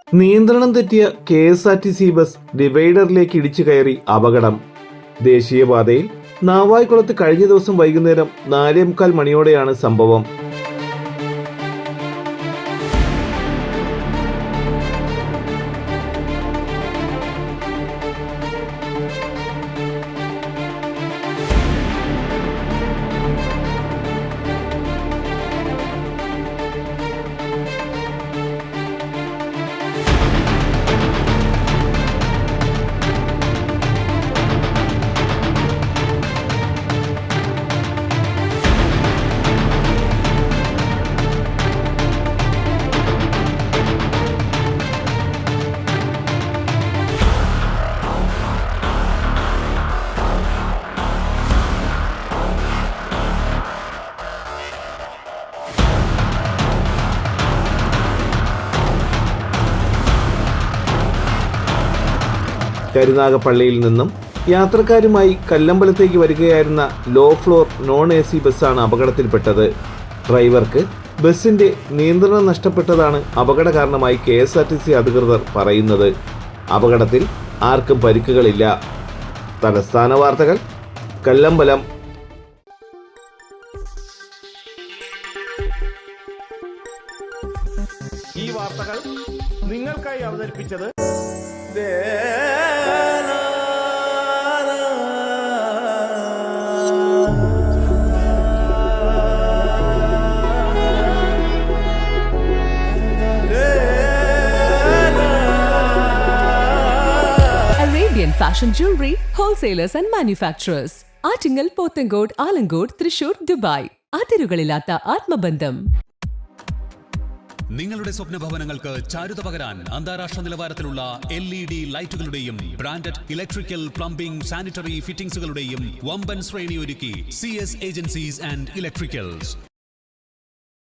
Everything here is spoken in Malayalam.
നിയന്ത്രണം തെറ്റിയ KSRTC ബസ് ഡിവൈഡറിലേക്ക് ഇടിച്ചു കയറി അപകടം. ദേശീയപാതയിൽ നാവായിക്കുളത്ത് കഴിഞ്ഞ ദിവസം വൈകുന്നേരം 4:45 മണിയോടെയാണ് സംഭവം. കരുനാഗപ്പള്ളിയിൽ നിന്നും യാത്രക്കാരുമായി കല്ലമ്പലത്തേക്ക് വരികയായിരുന്ന ലോ ഫ്ലോർ നോൺ AC ബസ്സാണ് അപകടത്തിൽപ്പെട്ടത്. ഡ്രൈവർക്ക് ബസിന്റെ നിയന്ത്രണം നഷ്ടപ്പെട്ടതാണ് അപകട കാരണമായി KSRTC അധികൃതർ പറയുന്നത്. അപകടത്തിൽ ആർക്കും പരിക്കുകളില്ല. തലസ്ഥാന വാർത്തകൾ, കല്ലമ്പലം. ഈ വാർത്തകൾ നിങ്ങൾക്കായി അവതരിപ്പിച്ചത് Arabian Fashion Jewelry Wholesalers and Manufacturers. Attingal, Pothencode, Alamcode, Thrissur, Dubai. അതിരുകളില്ലാത്ത ആത്മബന്ധം. നിങ്ങളുടെ സ്വപ്ന ഭവനങ്ങൾക്ക് ചാരുത പകരാൻ അന്താരാഷ്ട്ര നിലവാരത്തിലുള്ള LED ലൈറ്റുകളുടെയും ബ്രാൻഡഡ് ഇലക്ട്രിക്കൽ, പ്ലംബിംഗ്, സാനിറ്ററി ഫിറ്റിംഗ്സുകളുടെയും വമ്പൻ ശ്രേണി ഒരുക്കി CS ഏജൻസീസ് ആൻഡ് ഇലക്ട്രിക്കൽസ്.